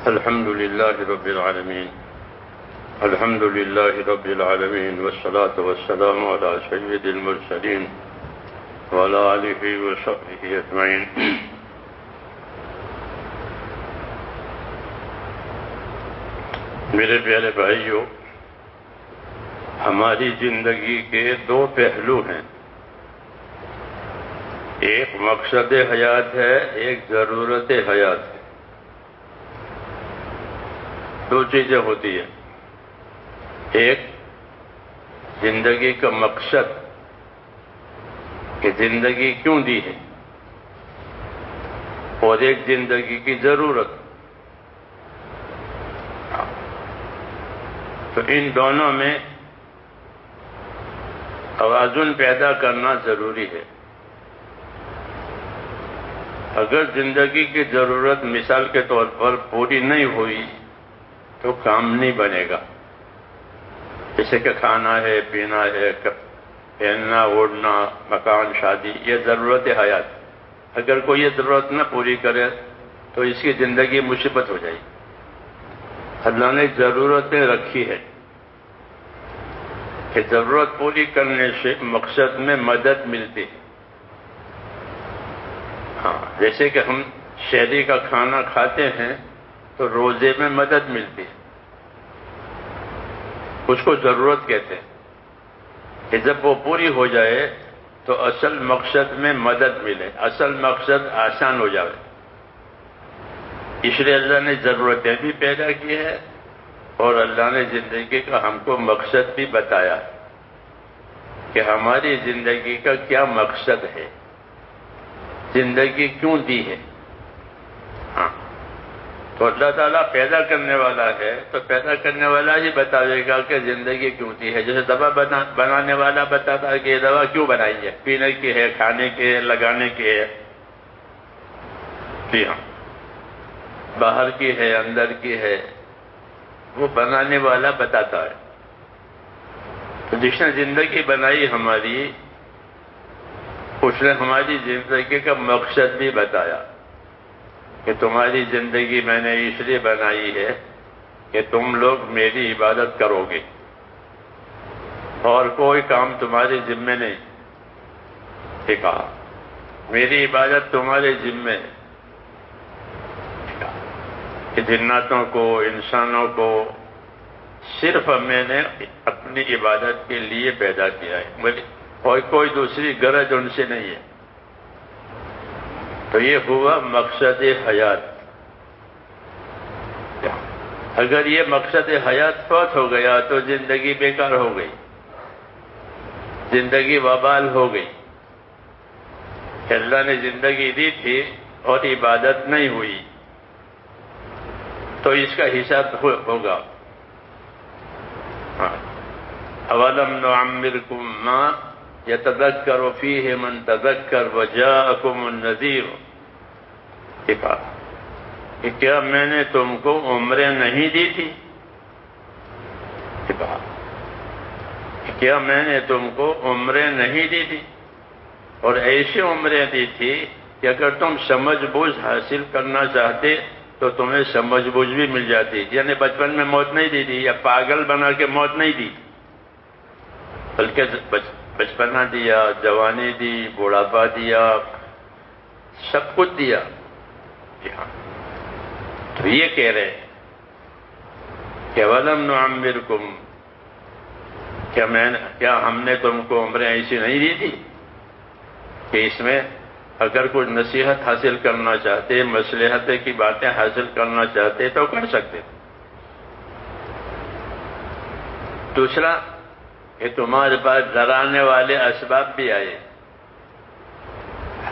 الحمد لله رب العالمين الحمد لله رب العالمين والصلاة والسلام على سيد المرسلين وعلى آله وصحبه أجمعين. میرے پیارے بھائیو، ہماری زندگی کے دو پہلو ہیں، ایک مقصد حیات ہے، ایک ضرورت حیات ہے. دو چیزیں ہوتی ہیں، ایک زندگی کا مقصد کہ زندگی کیوں دی ہے، اور ایک زندگی کی ضرورت. تو ان دونوں میں توازن پیدا کرنا ضروری ہے. اگر زندگی کی ضرورت مثال کے طور پر پوری نہیں ہوئی تو کام نہیں بنے گا. جیسے کہ کھانا ہے، پینا ہے، پہننا اوڑھنا، مکان، شادی، یہ ضرورت حیات. اگر کوئی یہ ضرورت نہ پوری کرے تو اس کی زندگی مصیبت ہو جائے. اللہ نے ضرورتیں رکھی ہے کہ ضرورت پوری کرنے سے مقصد میں مدد ملتی ہے. ہاں، جیسے کہ ہم شہری کا کھانا کھاتے ہیں تو روزے میں مدد ملتی ہے، اس کو ضرورت کہتے ہیں کہ جب وہ پوری ہو جائے تو اصل مقصد میں مدد ملے، اصل مقصد آسان ہو جائے. اس لیے اللہ نے ضرورتیں بھی پیدا کی ہے اور اللہ نے زندگی کا ہم کو مقصد بھی بتایا کہ ہماری زندگی کا کیا مقصد ہے، زندگی کیوں دی ہے. ہاں، تو اللہ تعالیٰ پیدا کرنے والا ہے تو پیدا کرنے والا ہی بتائے گا کہ زندگی کیوں دی ہے. جیسے دوا بنانے والا بتاتا ہے کہ یہ دوا کیوں بنائی ہے، پینے کی ہے، کھانے کی ہے، لگانے کی ہے. جی ہاں، باہر کی ہے، اندر کی ہے، وہ بنانے والا بتاتا ہے. تو جس نے زندگی بنائی ہماری، اس نے ہماری زندگی کا مقصد بھی بتایا کہ تمہاری زندگی میں نے اس لیے بنائی ہے کہ تم لوگ میری عبادت کرو گے اور کوئی کام تمہارے ذمے نہیں. ٹھیک ہے، میری عبادت تمہارے ذمے ہے کہ جناتوں کو، انسانوں کو صرف میں نے اپنی عبادت کے لیے پیدا کیا ہے، اور کوئی دوسری غرض ان سے نہیں ہے. تو یہ ہوا مقصد حیات. اگر یہ مقصد حیات فوت ہو گیا تو زندگی بیکار ہو گئی، زندگی وبال ہو گئی. اللہ نے زندگی دی تھی اور عبادت نہیں ہوئی تو اس کا حساب ہوگا. اولم نعمرکم ما یتذکر فیہ من تذکر وجاءکم النذیر. کہ کیا میں نے تم کو عمریں نہیں دی تھی؟ کیا میں نے تم کو عمریں نہیں دی تھی؟ اور ایسی عمریں دی تھی کہ اگر تم سمجھ بوجھ حاصل کرنا چاہتے تو تمہیں سمجھ بوجھ بھی مل جاتی. یعنی بچپن میں موت نہیں دی تھی، یا پاگل بنا کے موت نہیں دی، بلکہ بچپنا دیا، جوانی دی، بوڑھاپا دیا، سب کچھ دیا. جی ہاں، تو یہ کہہ رہے کہ وَلَمْ نُعَمِّرْكُمْ، کیا ہم نے تم کو عمریں ایسی نہیں دی تھی کہ اس میں اگر کوئی نصیحت حاصل کرنا چاہتے، مصلحت کی باتیں حاصل کرنا چاہتے تو کر سکتے. دوسرا کہ تمہارے پاس ڈرانے والے اسباب بھی آئے،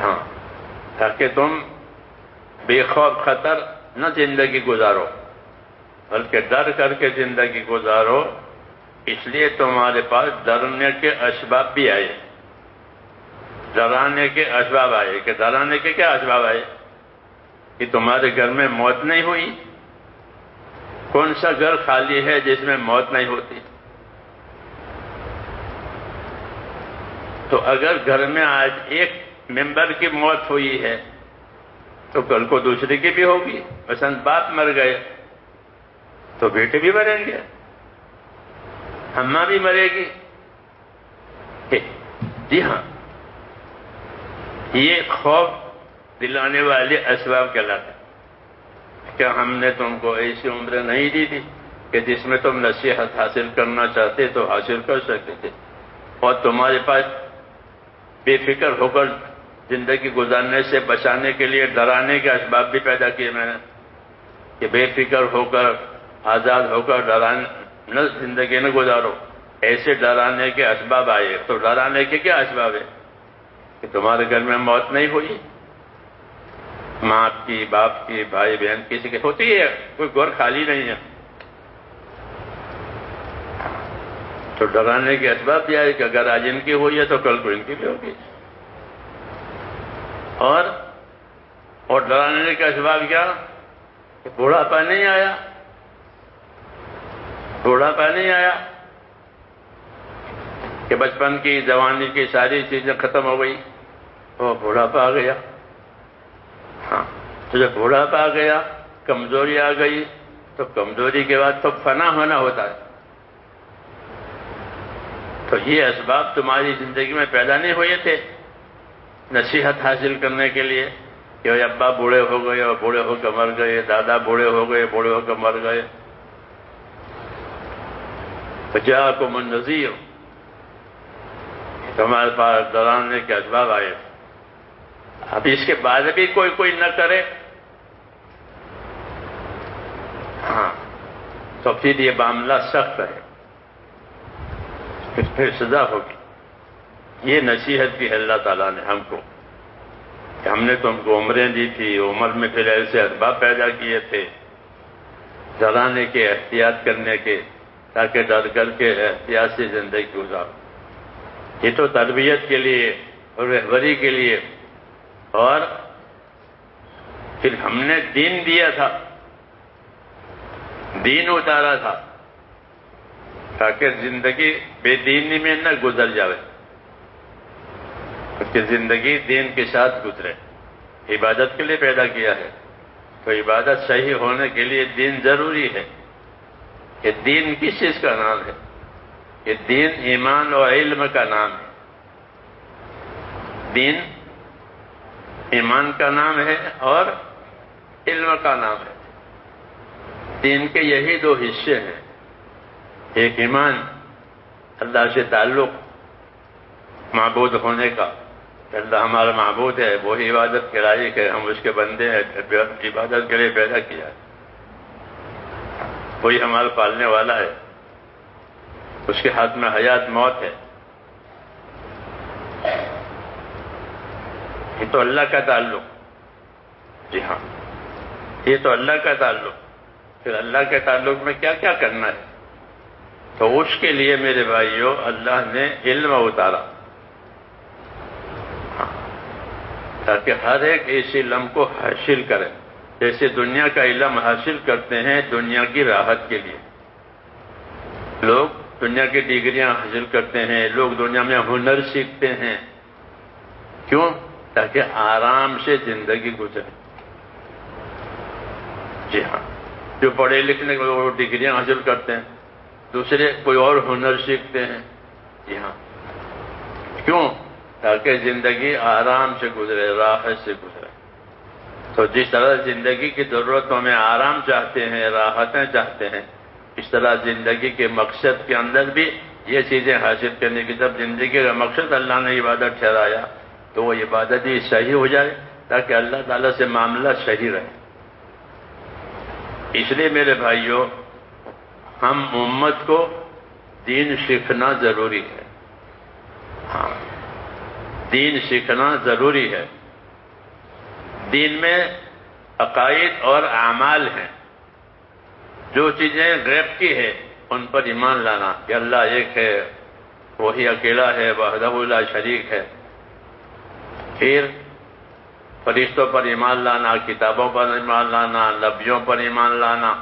ہاں، تاکہ تم بے خوف خطر نہ زندگی گزارو بلکہ ڈر کر کے زندگی گزارو. اس لیے تمہارے پاس ڈرنے کے اسباب بھی آئے، ڈرانے کے اسباب آئے. کہ ڈرانے کے کیا اسباب آئے؟ کہ تمہارے گھر میں موت نہیں ہوئی. کون سا گھر خالی ہے جس میں موت نہیں ہوتی؟ تو اگر گھر میں آج ایک ممبر کی موت ہوئی ہے تو کل کو دوسرے کی بھی ہوگی. مثلا باپ مر گئے تو بیٹے بھی مریں گے، اماں بھی مرے گی. جی ہاں، یہ خوف دلانے والے اسباب کہلاتے ہیں. کیا ہم نے تم کو ایسی عمر نہیں دی تھی کہ جس میں تم نصیحت حاصل کرنا چاہتے تو حاصل کر سکتے تھے، اور تمہارے پاس بے فکر ہو کر زندگی گزارنے سے بچانے کے لیے ڈرانے کے اسباب بھی پیدا کیے میں نے، کہ بے فکر ہو کر آزاد ہو کر ڈرانے زندگی نہ گزارو. ایسے ڈرانے کے اسباب آئے. تو ڈرانے کے کیا اسباب ہے؟ کہ تمہارے گھر میں موت نہیں ہوئی، ماں کی، باپ کی، بھائی بہن کسی کی ہوتی ہے، کوئی گھر خالی نہیں ہے. تو ڈرانے کے اسباب بھی آئے کہ اگر آج ان کی ہوئی ہے تو کل کو ان کی بھی ہوگی. اور ڈرانے کا اسباب کیا؟ کہ بوڑھاپا نہیں آیا، بوڑھاپا نہیں آیا، کہ بچپن کی، جوانی کی ساری چیزیں ختم ہو گئی، وہ بوڑھاپا آ گیا. ہاں، تو جب بوڑھاپا آ گیا، کمزوری آ گئی، تو کمزوری کے بعد تو فنا ہونا ہوتا ہے. تو یہ اسباب تمہاری زندگی میں پیدا نہیں ہوئے تھے نصیحت حاصل کرنے کے لیے کہ ابا بوڑھے ہو گئے اور بوڑھے ہو کر مر گئے، دادا بوڑھے ہو گئے، بوڑھے ہو کر مر گئے. فجاءکم النذیر، تمہارے پاس ڈرانے کے اسباب آئے. اب اس کے بعد بھی کوئی نہ کرے، ہاں، تو پھر یہ معاملہ سخت ہے، پھر سزا ہوگی. یہ نصیحت کی اللہ تعالیٰ نے ہم کو، کہ ہم نے تم کو عمریں دی تھی، عمر میں پھر ایسے اسباب پیدا کیے تھے ڈرانے کے، احتیاط کرنے کے، تاکہ ڈر کر کے احتیاط سے زندگی گزارو. یہ تو تربیت کے لیے اور رہبری کے لیے. اور پھر ہم نے دین دیا تھا، دین اتارا تھا، تاکہ زندگی بے دینی میں نہ گزر جائے، کہ زندگی دین کے ساتھ گزرے. عبادت کے لیے پیدا کیا ہے، تو عبادت صحیح ہونے کے لیے دین ضروری ہے. کہ دین کس چیز کا نام ہے؟ کہ دین ایمان اور علم کا نام ہے. دین ایمان کا نام ہے اور علم کا نام ہے. دین کے یہی دو حصے ہیں. ایک ایمان، اللہ سے تعلق، معبود ہونے کا، کہ اللہ ہمارا معبود ہے، وہی عبادت کے لائق ہے، ہم اس کے بندے ہیں، عبادت کے لیے پیدا کیا ہے، وہی ہمارا پالنے والا ہے، اس کے ہاتھ میں حیات موت ہے. یہ تو اللہ کا تعلق. جی ہاں، یہ تو اللہ کا تعلق. پھر اللہ کے تعلق میں کیا کیا کرنا ہے؟ تو اس کے لیے میرے بھائیوں اللہ نے علم اتارا، تاکہ ہر ایک اس علم کو حاصل کرے. جیسے دنیا کا علم حاصل کرتے ہیں دنیا کی راحت کے لیے، لوگ دنیا کی ڈگریاں حاصل کرتے ہیں، لوگ دنیا میں ہنر سیکھتے ہیں. کیوں؟ تاکہ آرام سے زندگی گزرے. جی ہاں، جو پڑھے لکھنے وہ ڈگریاں حاصل کرتے ہیں، دوسرے کوئی اور ہنر سیکھتے ہیں. جی ہاں، کیوں؟ تاکہ زندگی آرام سے گزرے، راحت سے گزرے. تو جس طرح زندگی کی ضرورتوں میں آرام چاہتے ہیں، راحتیں چاہتے ہیں، اس طرح زندگی کے مقصد کے اندر بھی یہ چیزیں حاصل کرنے کی. جب زندگی کا مقصد اللہ نے عبادت ٹھہرایا تو وہ عبادت ہی صحیح ہو جائے، تاکہ اللہ تعالیٰ سے معاملہ صحیح رہے. اس لیے میرے بھائیوں، ہم امت کو دین سیکھنا ضروری ہے. ہاں، دین سیکھنا ضروری ہے. دین میں عقائد اور اعمال ہیں. جو چیزیں غیب کی ہے ان پر ایمان لانا، کہ اللہ ایک ہے، وہی اکیلا ہے، وحدہ لا شریک ہے. پھر فرشتوں پر ایمان لانا، کتابوں پر ایمان لانا، نبیوں پر ایمان لانا،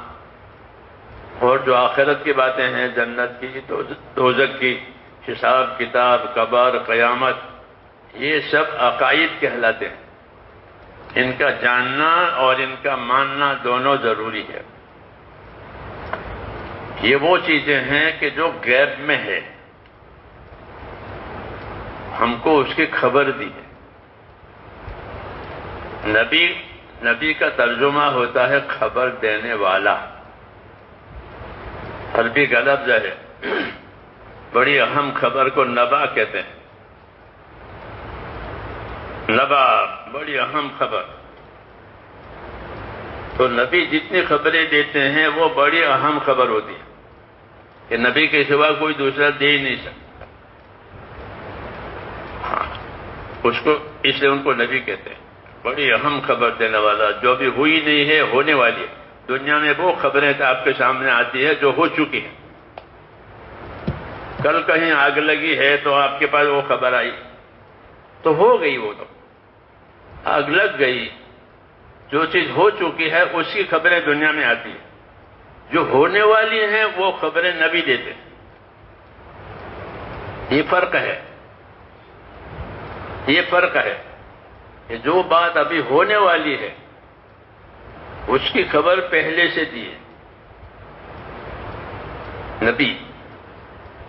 اور جو آخرت کی باتیں ہیں، جنت کی، دوزخ کی، حساب کتاب، قبر، قیامت، یہ سب عقائد کہلاتے ہیں. ان کا جاننا اور ان کا ماننا دونوں ضروری ہے. یہ وہ چیزیں ہیں کہ جو غیب میں ہے، ہم کو اس کی خبر دی ہے. نبی کا ترجمہ ہوتا ہے خبر دینے والا. عربی کا لفظ ہے، بڑی اہم خبر کو نبا کہتے ہیں. نبا، بڑی اہم خبر. تو نبی جتنی خبریں دیتے ہیں وہ بڑی اہم خبر ہوتی ہے کہ نبی کے سوا کوئی دوسرا دے ہی نہیں سکتا. اس لیے ان کو نبی کہتے ہیں. بڑی اہم خبر دینے والا، جو بھی ہوئی نہیں ہے ہونے والی ہے. دنیا میں وہ خبریں آپ کے سامنے آتی ہے جو ہو چکی ہیں. کل کہیں آگ لگی ہے تو آپ کے پاس وہ خبر آئی تو ہو گئی. وہ تو آگ لگ گئی. جو چیز ہو چکی ہے اس کی خبریں دنیا میں آتی ہیں. جو ہونے والی ہیں وہ خبریں نبی دیتے ہیں. یہ فرق ہے. یہ فرق ہے کہ جو بات ابھی ہونے والی ہے اس کی خبر پہلے سے دی ہے نبی.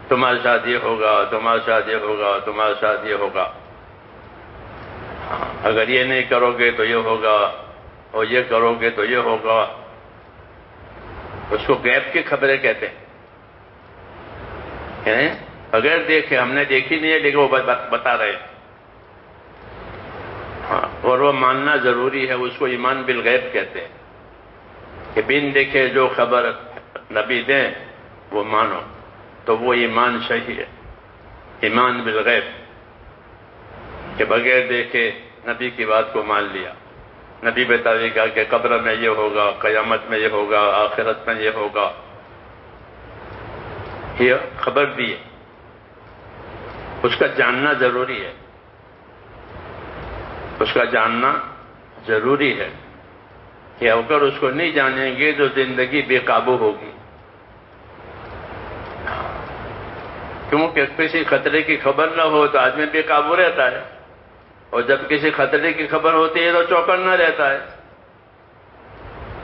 تمہارے ساتھ یہ ہوگا، تمہارے ساتھ یہ ہوگا، تمہارے ساتھ یہ ہوگا. اگر یہ نہیں کرو گے تو یہ ہوگا، اور یہ کرو گے تو یہ ہوگا. اس کو غیب کی خبریں کہتے ہیں. اگر دیکھے، ہم نے دیکھی نہیں ہے لیکن وہ بتا رہے ہیں. اور وہ ماننا ضروری ہے. اس کو ایمان بالغیب کہتے ہیں کہ بن دیکھے جو خبر نبی دیں وہ مانو. تو وہ ایمان صحیح ہے. ایمان بالغیب کہ بغیر دیکھے نبی کی بات کو مان لیا. نبی بتائے گا کہ قبر میں یہ ہوگا، قیامت میں یہ ہوگا، آخرت میں یہ ہوگا. یہ خبر دی ہے. اس کا جاننا ضروری ہے. اس کا جاننا ضروری ہے کہ اگر اس کو نہیں جانیں گے تو زندگی بے قابو ہوگی. کیونکہ کسی خطرے کی خبر نہ ہو تو آدمی بے قابو رہتا ہے، اور جب کسی خطرے کی خبر ہوتی ہے تو چوکنا رہتا ہے.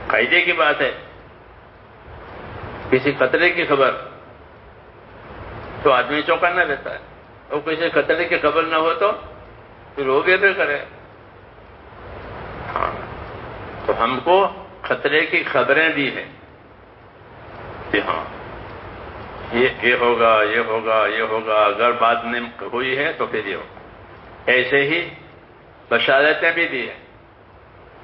قاعدے کی بات ہے. کسی خطرے کی خبر تو آدمی چوکنا رہتا ہے، اور کسی خطرے کی خبر نہ ہو تو پھر وہ بھی کرے. تو ہم کو خطرے کی خبریں دی ہیں کہ ہاں یہ ہوگا، یہ ہوگا، یہ ہوگا. اگر بات نہیں ہوئی ہے تو پھر یہ ہوگا. ایسے ہی بشارتیں بھی دی ہیں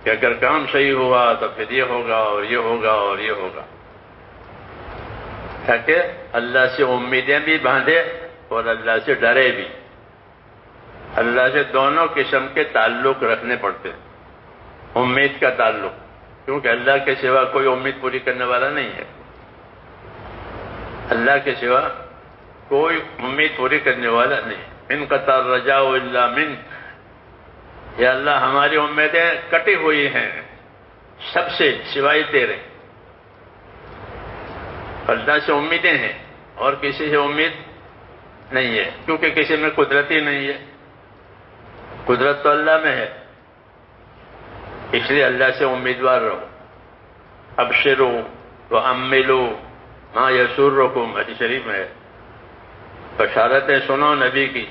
کہ اگر کام صحیح ہوا تو پھر یہ ہوگا، اور یہ ہوگا، اور یہ ہوگا. تاکہ اللہ سے امیدیں بھی باندھے اور اللہ سے ڈرے بھی. اللہ سے دونوں قسم کے تعلق رکھنے پڑتے ہیں. امید کا تعلق، کیونکہ اللہ کے سوا کوئی امید پوری کرنے والا نہیں ہے. اللہ کے سوا کوئی امید پوری کرنے والا نہیں. انقطع الرجاء الا منک، یا اللہ ہماری امیدیں کٹی ہوئی ہیں سب سے سوائے تیرے. اللہ سے امیدیں ہیں اور کسی سے امید نہیں ہے، کیونکہ کسی میں قدرت ہی نہیں ہے. قدرت تو اللہ میں ہے. اس لیے اللہ سے امیدوار رہو. ابشروا واملوا ما یسرکم، حدیث شریف میں ہے. بشارتیں سنو نبی کی،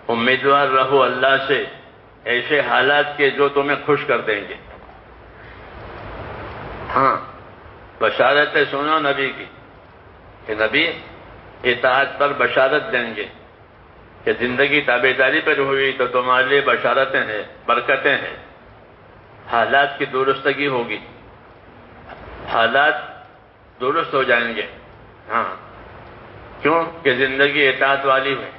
امیدوار رہو اللہ سے ایسے حالات کے جو تمہیں خوش کر دیں گے. ہاں، بشارتیں سنو نبی کی کہ نبی اطاعت پر بشارت دیں گے کہ زندگی تابعداری پر ہوئی تو تمہارے لیے بشارتیں ہیں، برکتیں ہیں. حالات کی درستگی ہوگی، حالات درست ہو جائیں گے. ہاں، کیوں کہ زندگی اطاعت والی ہے،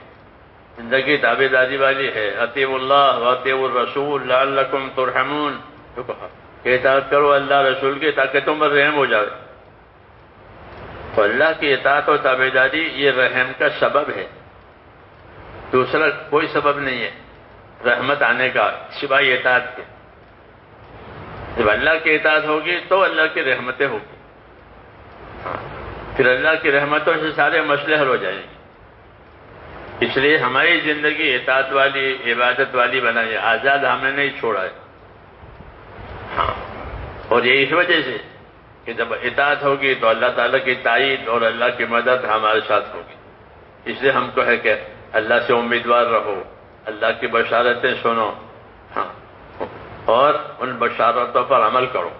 زندگی تابعداری والی ہے. اطیعوا اللہ واطیعوا الرسول لعلکم ترحمون. تو کہا کہ اطاعت کرو اللہ رسول کی تاکہ تم پر رحم ہو جائے. تو اللہ کی اطاعت و تابعداری یہ رحم کا سبب ہے. دوسرا کوئی سبب نہیں ہے رحمت آنے کا سوائے اطاعت کے. جب اللہ کی اطاعت ہوگی تو اللہ کی رحمتیں ہوگی. پھر اللہ کی رحمتوں سے سارے مسئلے حل ہو جائیں گے. اس لیے ہماری زندگی اطاعت والی عبادت والی بنائی ہے، آزاد ہم نے نہیں چھوڑا ہے. ہاں، اور یہ اس وجہ سے کہ جب اطاعت ہوگی تو اللہ تعالیٰ کی تائید اور اللہ کی مدد ہمارے ساتھ ہوگی. اس لیے ہم کو ہے کہ اللہ سے امیدوار رہو، اللہ کی بشارتیں سنو، ہاں، اور ان بشارتوں پر عمل کرو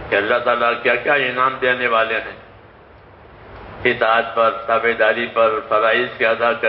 کہ اللہ تعالیٰ کیا کیا انعام دینے والے ہیں. اطاعت پر، تابعداری پر، فرائض کے ادا کرنے